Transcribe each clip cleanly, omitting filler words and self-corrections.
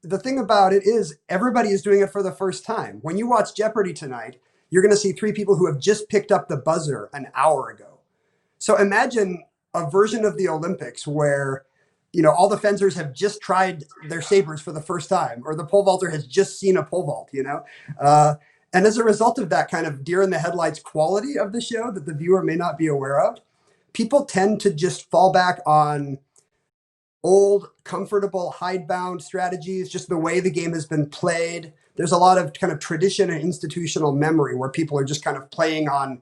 the thing about it is everybody is doing it for the first time. When you watch Jeopardy tonight, you're going to see three people who have just picked up the buzzer an hour ago. So imagine a version of the Olympics where, all the fencers have just tried their sabers for the first time, or the pole vaulter has just seen a pole vault. And as a result of that kind of deer in the headlights quality of the show that the viewer may not be aware of, people tend to just fall back on old, comfortable, hidebound strategies, just the way the game has been played. There's a lot of kind of tradition and institutional memory where people are just kind of playing on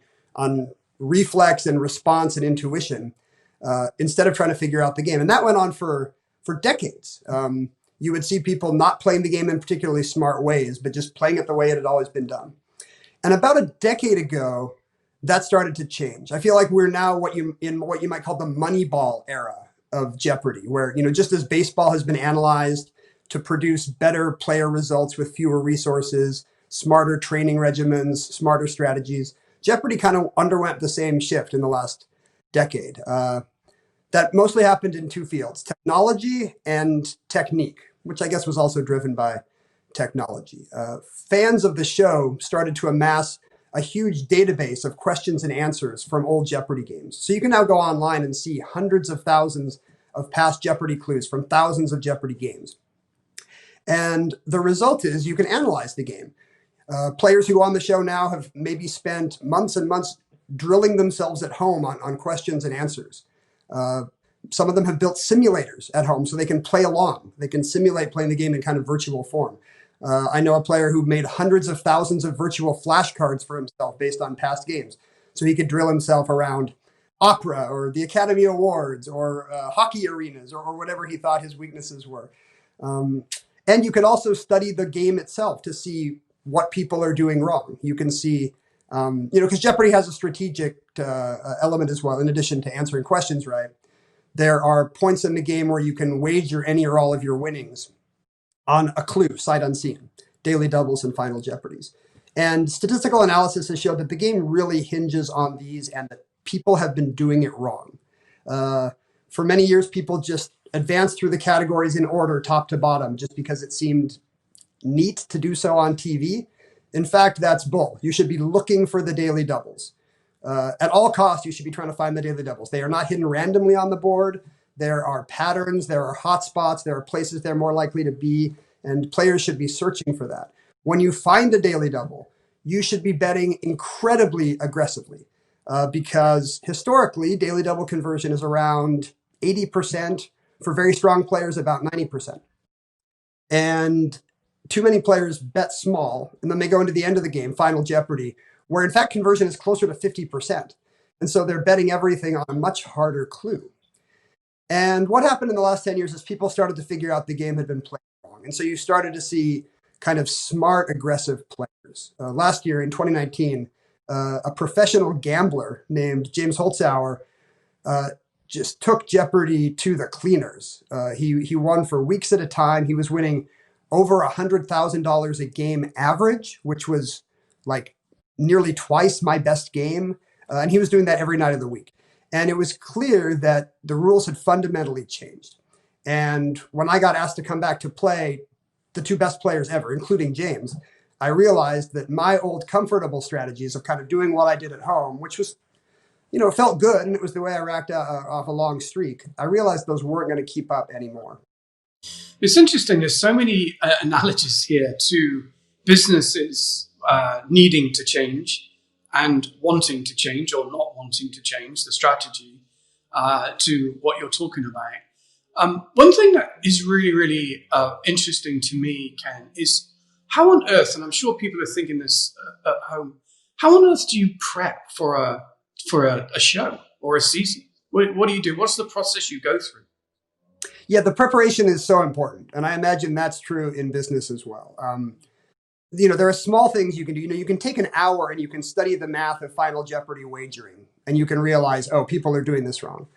reflex and response and intuition instead of trying to figure out the game. And that went on for decades. You would see people not playing the game in particularly smart ways, but just playing it the way it had always been done. And about a decade ago, that started to change. I feel like we're now in what you might call the Moneyball era of Jeopardy, where, just as baseball has been analyzed to produce better player results with fewer resources, smarter training regimens, smarter strategies, Jeopardy kind of underwent the same shift in the last decade. That mostly happened in two fields, technology and technique, which I guess was also driven by technology. Fans of the show started to amass a huge database of questions and answers from old Jeopardy games. So you can now go online and see hundreds of thousands of past Jeopardy clues from thousands of Jeopardy games. And the result is you can analyze the game. Players who on the show now have maybe spent months and months drilling themselves at home on questions and answers. Some of them have built simulators at home so they can play along. They can simulate playing the game in kind of virtual form. I know a player who made hundreds of thousands of virtual flashcards for himself based on past games. So he could drill himself around opera or the Academy Awards or hockey arenas or whatever he thought his weaknesses were. And you could also study the game itself to see what people are doing wrong. You can see, because Jeopardy has a strategic element as well, in addition to answering questions right. There are points in the game where you can wager any or all of your winnings on a clue, sight unseen, daily doubles and final Jeopardies. And statistical analysis has showed that the game really hinges on these and that people have been doing it wrong. For many years, people just advanced through the categories in order, top to bottom, just because it seemed neat to do so on TV. In fact, that's bull. You should be looking for the daily doubles. At all costs, you should be trying to find the daily doubles. They are not hidden randomly on the board. There are patterns, there are hotspots, there are places they're more likely to be, and players should be searching for that. When you find a daily double, you should be betting incredibly aggressively because historically, daily double conversion is around 80%. For very strong players, about 90%. And too many players bet small, and then they go into the end of the game, Final Jeopardy, where in fact conversion is closer to 50%. And so they're betting everything on a much harder clue. And what happened in the last 10 years is people started to figure out the game had been played wrong. And so you started to see kind of smart, aggressive players. Last year in 2019, a professional gambler named James Holzhauer just took Jeopardy to the cleaners. He won for weeks at a time. He was winning over $100,000 a game average, which was like nearly twice my best game. And he was doing that every night of the week. And it was clear that the rules had fundamentally changed. And when I got asked to come back to play the two best players ever, including James, I realized that my old comfortable strategies of kind of doing what I did at home, which was, it felt good and it was the way I racked off a long streak. I realized those weren't going to keep up anymore. It's interesting. There's so many analogies here to businesses needing to change and wanting to change or not wanting to change the strategy to what you're talking about. One thing that is really, really interesting to me, Ken, is how on earth, and I'm sure people are thinking this at home, how on earth do you prep for a show or a season? What do you do? What's the process you go through? Yeah, the preparation is so important. And I imagine that's true in business as well. There are small things you can do. You can take an hour and you can study the math of Final Jeopardy wagering, and you can realize, oh, people are doing this wrong.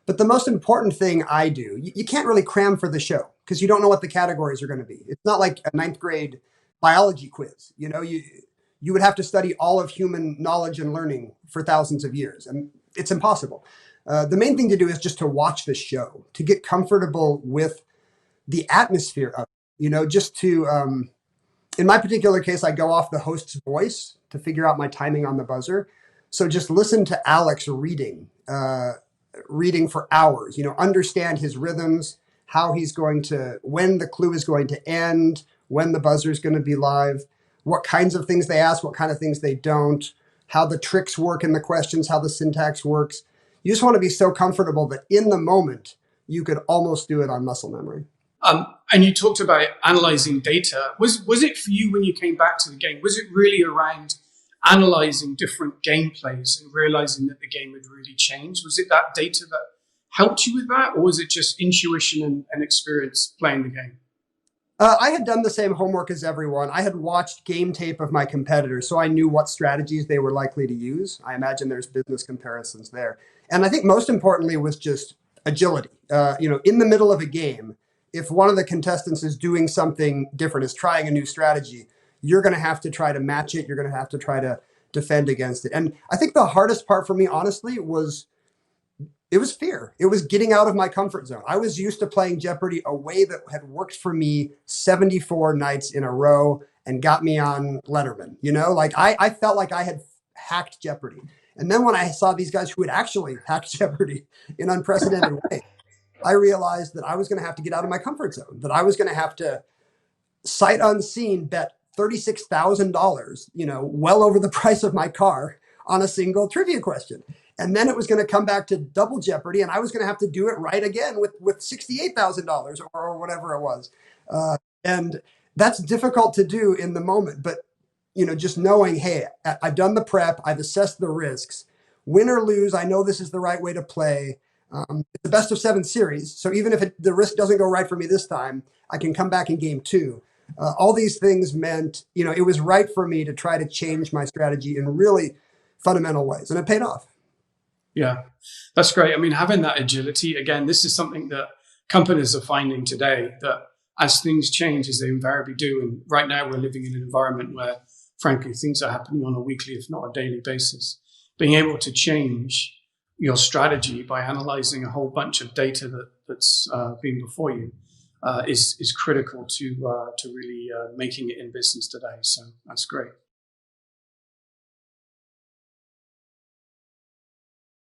But the most important thing I do, you can't really cram for the show because you don't know what the categories are going to be. It's not like a ninth grade biology quiz. You would have to study all of human knowledge and learning for thousands of years, and it's impossible. The main thing to do is just to watch the show, to get comfortable with the atmosphere of it. just to, in my particular case, I go off the host's voice to figure out my timing on the buzzer. So just listen to Alex reading for hours, understand his rhythms, how he's going to, when the clue is going to end, when the buzzer is going to be live, what kinds of things they ask, what kind of things they don't, how the tricks work in the questions, how the syntax works. You just want to be so comfortable that in the moment, you could almost do it on muscle memory. And you talked about analyzing data. Was it for you when you came back to the game? Was it really around analyzing different gameplays and realizing that the game had really changed? Was it that data that helped you with that, or was it just intuition and experience playing the game? I had done the same homework as everyone. I had watched game tape of my competitors, so I knew what strategies they were likely to use. I imagine there's business comparisons there. And I think most importantly was just agility. In the middle of a game, if one of the contestants is doing something different, is trying a new strategy, you're going to have to try to match it. You're going to have to try to defend against it. And I think the hardest part for me, honestly, was fear. It was getting out of my comfort zone. I was used to playing Jeopardy a way that had worked for me 74 nights in a row and got me on Letterman. I felt like I had hacked Jeopardy. And then when I saw these guys who had actually hacked Jeopardy in unprecedented ways, I realized that I was going to have to get out of my comfort zone, that I was going to have to sight unseen bet $36,000, well over the price of my car on a single trivia question. And then it was going to come back to double Jeopardy, and I was going to have to do it right again with $68,000 or whatever it was. And that's difficult to do in the moment. But, just knowing, hey, I've done the prep, I've assessed the risks. Win or lose, I know this is the right way to play. It's the best of 7 series. So even if the risk doesn't go right for me this time, I can come back in game 2. All these things meant, it was right for me to try to change my strategy in really fundamental ways. And it paid off. Yeah, that's great. I mean, having that agility, again, this is something that companies are finding today, that as things change, as they invariably do, and right now we're living in an environment where, frankly, things are happening on a weekly, if not a daily basis. Being able to change your strategy by analyzing a whole bunch of data that's been before you is critical to really making it in business today. So that's great.